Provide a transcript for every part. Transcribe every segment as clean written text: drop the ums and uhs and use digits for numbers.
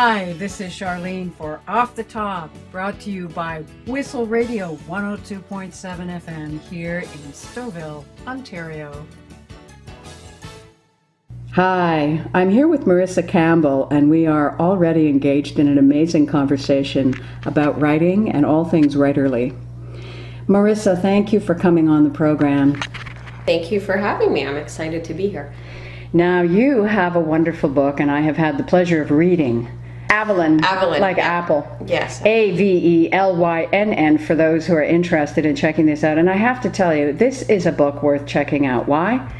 Hi, this is Charlene for Off the Top, brought to you by Whistle Radio 102.7 FM here in Stouffville, Ontario. Hi, I'm here with Marissa Campbell, and we are already engaged in an amazing conversation about writing and all things writerly. Marissa, thank you for coming on the program. Thank you for having me. I'm excited to be here. Now, you have a wonderful book, and I have had the pleasure of reading. Avalyn, like yeah. Apple. Yes. Avellynn for those who are interested in checking this out. And I have to tell you, this is a book worth checking out. Why?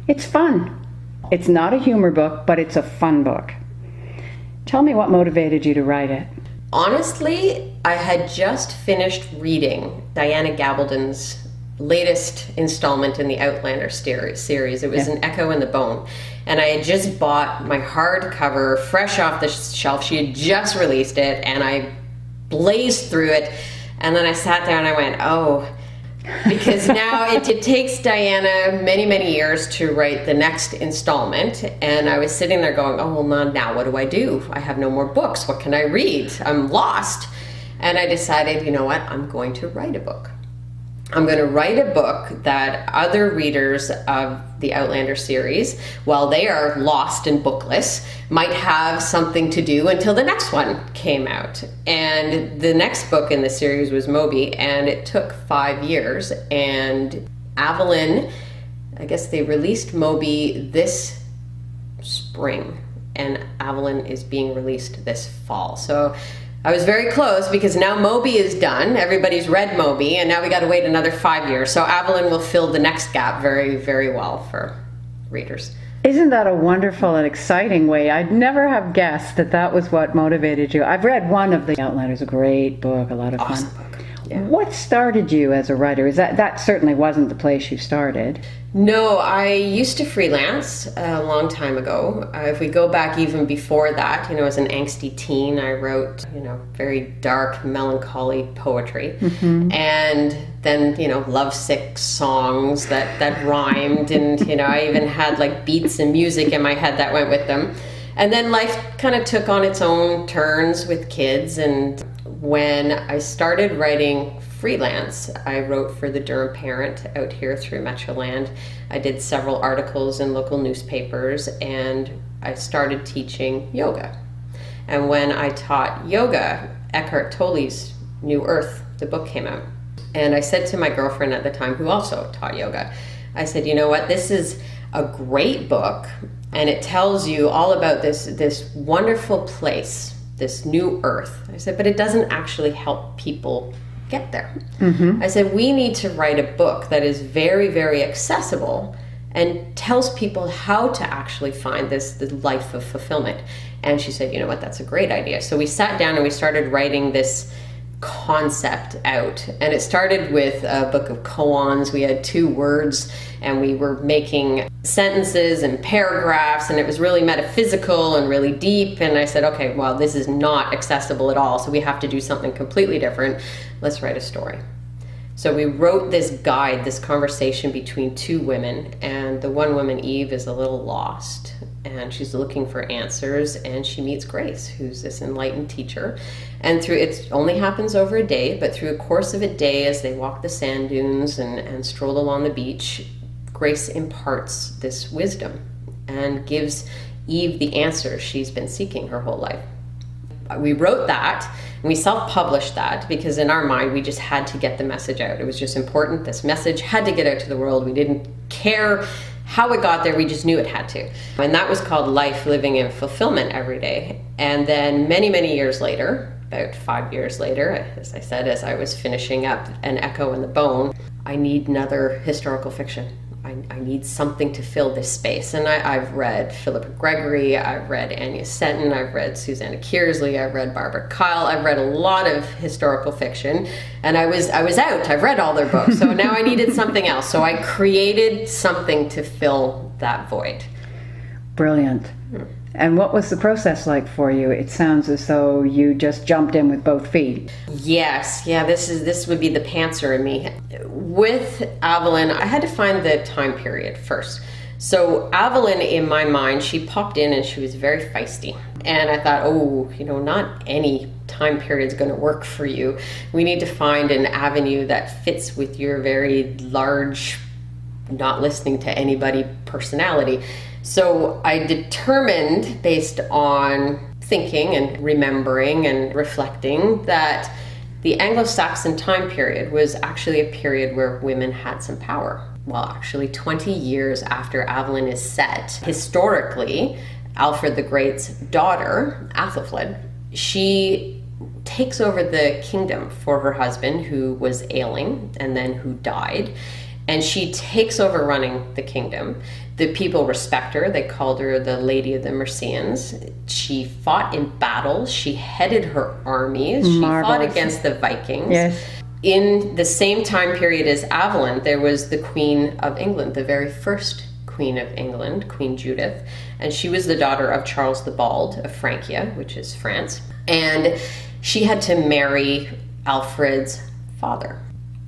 It's fun. It's not a humor book, but it's a fun book. Tell me what motivated you to write it. Honestly, I had just finished reading Diana Gabaldon's latest installment in the Outlander series. It was An Echo in the Bone. And I had just bought my hardcover fresh off the shelf. She had just released it, and I blazed through it. And then I sat there and I went, oh, because now it takes Diana many, many years to write the next installment. And I was sitting there going, oh, well, now what do? I have no more books. What can I read? I'm lost. And I decided, you know what? I'm going to write a book. I'm going to write a book that other readers of the Outlander series, while they are lost and bookless, might have something to do until the next one came out. And the next book in the series was Moby, and it took 5 years. And Avalyn, I guess they released Moby this spring, and Avalyn is being released this fall. So I was very close because now Moby is done. Everybody's read Moby, and now we got to wait another 5 years. So Avalyn will fill the next gap very, very well for readers. Isn't that a wonderful and exciting way? I'd never have guessed that that was what motivated you. I've read one of the Outlanders, a great book, a lot of awesome fun. Book. Yeah. What started you as a writer? That certainly wasn't the place you started. No, I used to freelance a long time ago. If we go back even before that, as an angsty teen, I wrote, very dark, melancholy poetry. Mm-hmm. And then, lovesick songs that rhymed. And, I even had like beats and music in my head that went with them. And then life kind of took on its own turns with kids. And when I started writing freelance, I wrote for the Durham Parent out here through Metroland. I did several articles in local newspapers, and I started teaching yoga. And when I taught yoga, Eckhart Tolle's New Earth, the book, came out. And I said to my girlfriend at the time, who also taught yoga, I said, you know what, this is a great book, and it tells you all about this wonderful place, this new earth. I said, but it doesn't actually help people get there. Mm-hmm. I said, we need to write a book that is very, very accessible and tells people how to actually find the life of fulfillment. And she said, you know what, that's a great idea. So we sat down and we started writing this concept out. And it started with a book of koans. We had 2 words, and we were making sentences and paragraphs, and it was really metaphysical and really deep. And I said, okay, well, this is not accessible at all, so we have to do something completely different. Let's write a story. So we wrote this guide, this conversation between 2 women, and the one woman, Eve, is a little lost, and she's looking for answers, and she meets Grace, who's this enlightened teacher. And it only happens over a day, but through a course of a day, as they walk the sand dunes and stroll along the beach, Grace imparts this wisdom and gives Eve the answer she's been seeking her whole life. We wrote that, and we self-published that because in our mind, we just had to get the message out. It was just important. This message had to get out to the world. We didn't care how it got there, we just knew it had to. And that was called Life, Living, and Fulfillment Every Day. And then many, many years later, about 5 years later, as I said, as I was finishing up An Echo in the Bone, I need another historical fiction. I need something to fill this space. And I've read Philippa Gregory, I've read Anya Seton, I've read Susanna Kearsley, I've read Barbara Kyle, I've read a lot of historical fiction, and I was out. I've read all their books, so now I needed something else. So I created something to fill that void. Brilliant. And what was the process like for you? It sounds as though you just jumped in with both feet. Yes, yeah, this would be the pantser in me. With Avalyn, I had to find the time period first. So Avalyn, in my mind, she popped in and she was very feisty. And I thought, oh, not any time period is going to work for you. We need to find an avenue that fits with your very large, not listening to anybody personality. So I determined, based on thinking and remembering and reflecting, that the Anglo-Saxon time period was actually a period where women had some power. Well, actually 20 years after Avalon is set, historically, Alfred the Great's daughter, Athelflaed, she takes over the kingdom for her husband, who was ailing and then who died. And she takes over running the kingdom. The people respect her. They called her the Lady of the Mercians. She fought in battles. She headed her armies. She fought against the Vikings. Yes. In the same time period as Avalon, there was the Queen of England, the very first Queen of England, Queen Judith. And she was the daughter of Charles the Bald of Francia, which is France. And she had to marry Alfred's father.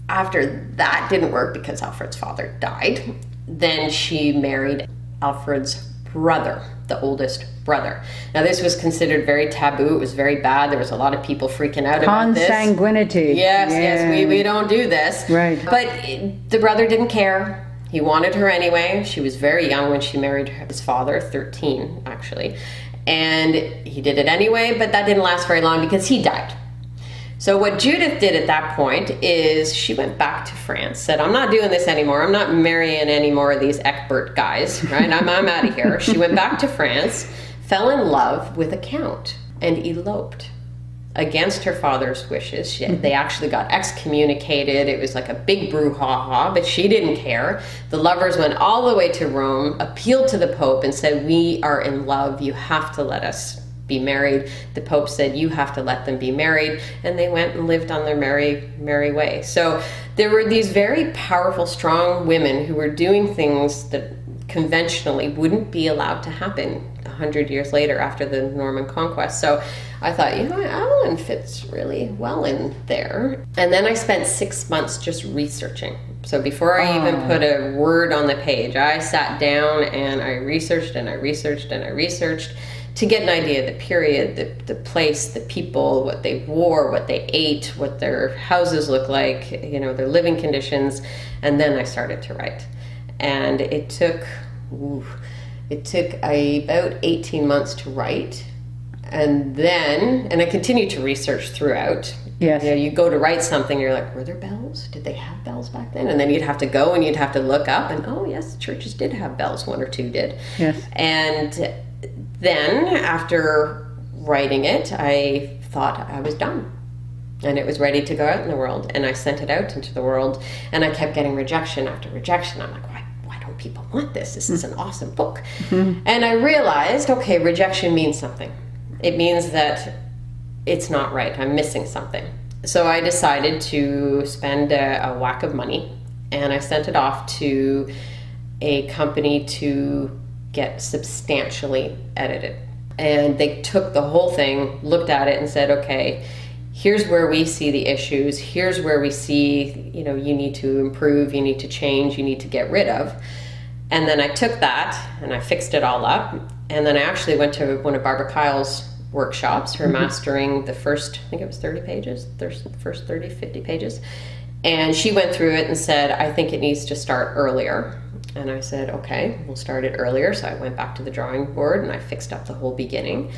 After that didn't work because Alfred's father died, then she married Alfred's brother, the oldest brother. Now this was considered very taboo. It was very bad. There was a lot of people freaking out about this. Consanguinity. Yes, we don't do this. Right. But the brother didn't care. He wanted her anyway. She was very young when she married his father, 13 actually. And he did it anyway, but that didn't last very long because he died. So what Judith did at that point is she went back to France, said, I'm not doing this anymore. I'm not marrying any more of these Egbert guys, right? I'm out of here. She went back to France, fell in love with a count, and eloped against her father's wishes. They actually got excommunicated. It was like a big brouhaha, but she didn't care. The lovers went all the way to Rome, appealed to the Pope and said, we are in love. You have to let us be married. The Pope said, you have to let them be married. And they went and lived on their merry way. So there were these very powerful, strong women who were doing things that conventionally wouldn't be allowed to happen 100 years later after the Norman conquest. So I thought, Avalon fits really well in there. And then I spent 6 months just researching. So before I even put a word on the page, I sat down and I researched and I researched and I researched to get an idea of the period, the place, the people, what they wore, what they ate, what their houses look like, their living conditions. And then I started to write. And it took about 18 months to write. And I continued to research throughout. Yes. You go to write something, you're like, were there bells? Did they have bells back then? And then you'd have to go and you'd have to look up and, oh yes, churches did have bells, one or two did. Yes. And then after writing it, I thought I was done. And it was ready to go out in the world. And I sent it out into the world and I kept getting rejection after rejection. I'm like, why don't people want this? This is an awesome book. Mm-hmm. And I realized, okay, rejection means something. It means that it's not right. I'm missing something. So I decided to spend a whack of money and I sent it off to a company to get substantially edited. And they took the whole thing, looked at it and said, okay, here's where we see the issues. Here's where we see, you need to improve, you need to change, you need to get rid of. And then I took that and I fixed it all up. And then I actually went to one of Barbara Kyle's workshops, her mastering the first, I think it was 30 pages, the first 30, 50 pages. And she went through it and said, I think it needs to start earlier. And I said, okay, we'll start it earlier. So I went back to the drawing board and I fixed up the whole beginning.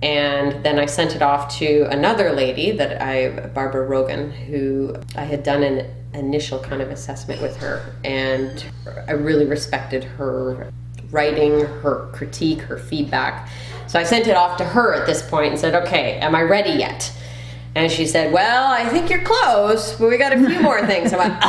And then I sent it off to another lady Barbara Rogan, who I had done an initial kind of assessment with her. And I really respected her writing, her critique, her feedback. So I sent it off to her at this point and said, okay, am I ready yet? And she said, well, I think you're close, but we got a few more things. I went,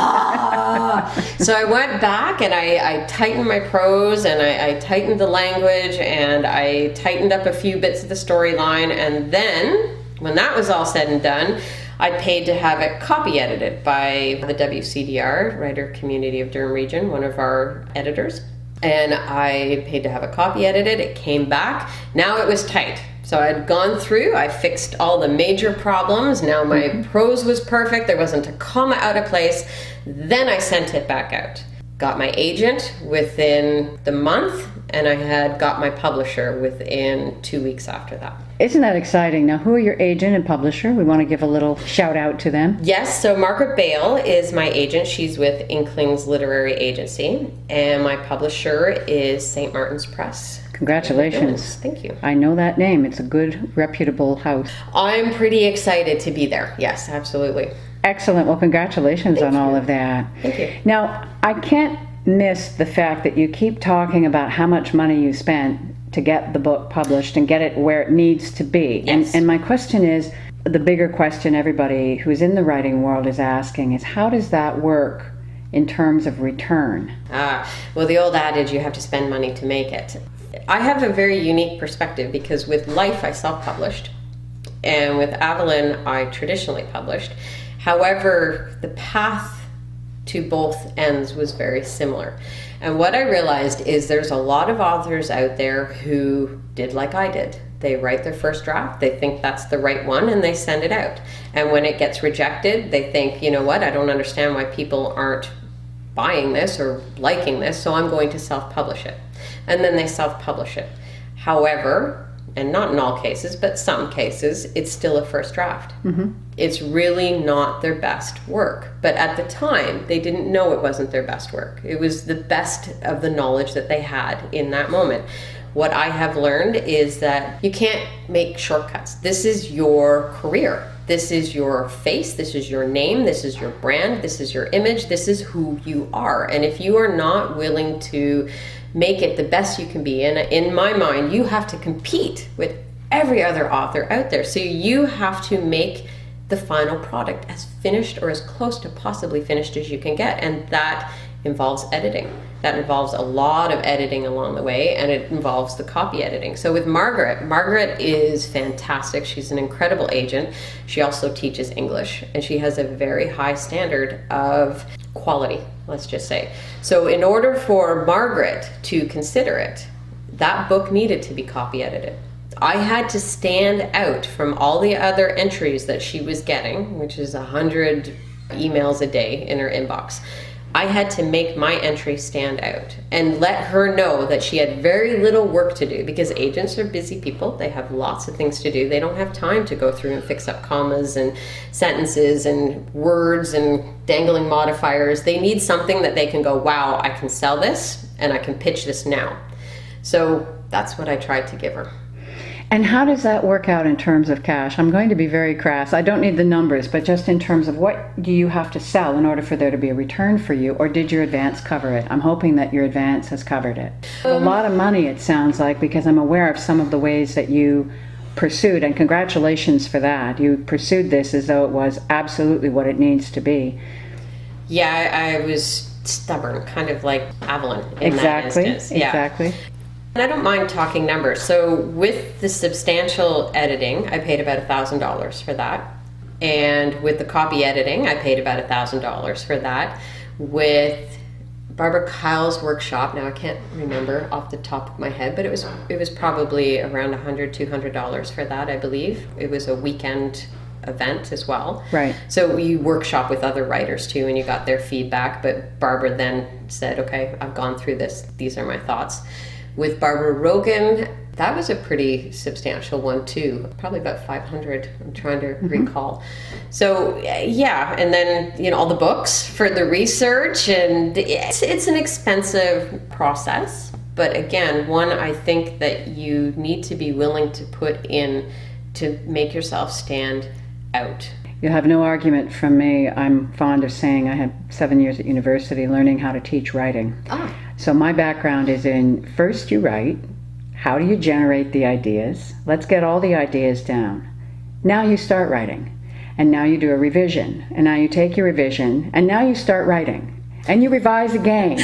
So I went back and I tightened my prose and I tightened the language and I tightened up a few bits of the storyline. And then when that was all said and done, I paid to have it copy edited by the WCDR, Writer Community of Durham Region, one of our editors. And I paid to have a copy edited. It came back. Now it was tight. So I'd gone through, I fixed all the major problems. Now my prose was perfect. There wasn't a comma out of place. Then I sent it back out. Got my agent within the month and I had got my publisher within 2 weeks after that. Isn't that exciting? Now, who are your agent and publisher? We want to give a little shout out to them. Yes, so Margaret Bale is my agent. She's with Inklings Literary Agency, and my publisher is St. Martin's Press. Congratulations. Thank you. I know that name. It's a good, reputable house. I'm pretty excited to be there. Yes, absolutely. Excellent. Well, congratulations on all of that. Thank you. Now, I can't miss the fact that you keep talking about how much money you spent to get the book published and get it where it needs to be. Yes. And my question is, the bigger question everybody who's in the writing world is asking is, how does that work in terms of return? Well, the old adage, you have to spend money to make it. I have a very unique perspective because with Life, I self-published, and with Avalon, I traditionally published. However, the path to both ends was very similar. And what I realized is there's a lot of authors out there who did like I did. They write their first draft, they think that's the right one, and they send it out. And when it gets rejected, they think, you know what, I don't understand why people aren't buying this or liking this, so I'm going to self-publish it. And then they self-publish it. However, and not in all cases, but some cases, it's still a first draft. Mm-hmm. It's really not their best work. But at the time, they didn't know it wasn't their best work. It was the best of the knowledge that they had in that moment. What I have learned is that you can't make shortcuts. This is your career. This is your face. This is your name. This is your brand. This is your image. This is who you are. And if you are not willing to make it the best you can be, and in my mind, you have to compete with every other author out there. So you have to make the final product as finished or as close to possibly finished as you can get. And that involves editing. That involves a lot of editing along the way, and it involves the copy editing. So with Margaret is fantastic. She's an incredible agent. She also teaches English, and she has a very high standard of quality, let's just say. So in order for Margaret to consider it, that book needed to be copy edited. I had to stand out from all the other entries that she was getting, which is 100 emails a day in her inbox. I had to make my entry stand out and let her know that she had very little work to do, because agents are busy people. They have lots of things to do. They don't have time to go through and fix up commas and sentences and words and dangling modifiers. They need something that they can go, wow, I can sell this and I can pitch this now. So that's what I tried to give her. And how does that work out in terms of cash? I'm going to be very crass. I don't need the numbers, but just in terms of what do you have to sell in order for there to be a return for you, or did your advance cover it? I'm hoping that your advance has covered it. A lot of money, it sounds like, because I'm aware of some of the ways that you pursued, and congratulations for that. You pursued this as though it was absolutely what it needs to be. Yeah, I was stubborn, kind of like Avalon in that instance. Yeah. Exactly. And I don't mind talking numbers. So with the substantial editing, I paid about $1,000 for that. And with the copy editing, I paid about $1,000 for that. With Barbara Kyle's workshop, now I can't remember off the top of my head, but it was probably around $100, $200 for that, I believe. It was a weekend event as well. Right. So you workshop with other writers too, and you got their feedback. But Barbara then said, okay, I've gone through this. These are my thoughts. With Barbara Rogan, that was a pretty substantial one too, probably about 500. I'm trying to recall. So yeah, and then all the books for the research, and it's an expensive process. But again, one I think that you need to be willing to put in to make yourself stand out. You'll have no argument from me. I'm fond of saying I had 7 years at university learning how to teach writing. Ah. So my background is in, first you write, how do you generate the ideas? Let's get all the ideas down. Now you start writing, and now you do a revision, and now you take your revision, and now you start writing. And you revise again,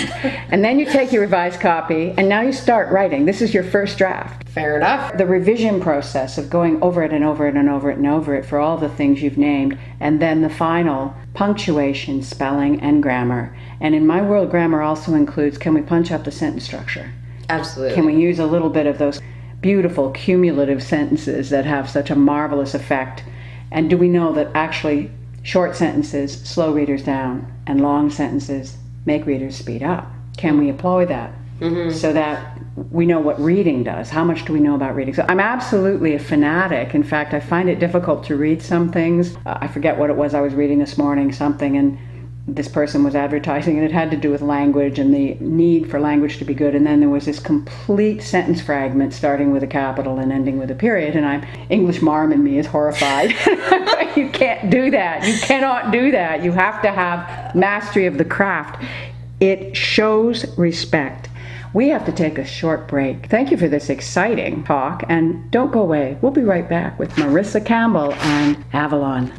and then you take your revised copy, and now you start writing. This is your first draft. Fair enough. The revision process of going over it and over it and over it and over it for all the things you've named, and then the final punctuation, spelling, and grammar. And in my world, grammar also includes, can we punch up the sentence structure? Absolutely. Can we use a little bit of those beautiful cumulative sentences that have such a marvelous effect? And do we know that actually short sentences slow readers down, and long sentences make readers speed up? Can we employ that? so that we know what reading does. How much do we know about reading? So I'm absolutely a fanatic. In fact, I find it difficult to read some things. I forget what it was I was reading this morning, something, and this person was advertising, and it had to do with language and the need for language to be good. And then there was this complete sentence fragment starting with a capital and ending with a period. And English marm in me is horrified. You can't do that. You cannot do that. You have to have mastery of the craft. It shows respect. We have to take a short break. Thank you for this exciting talk, and don't go away. We'll be right back with Marissa Campbell and Avalon.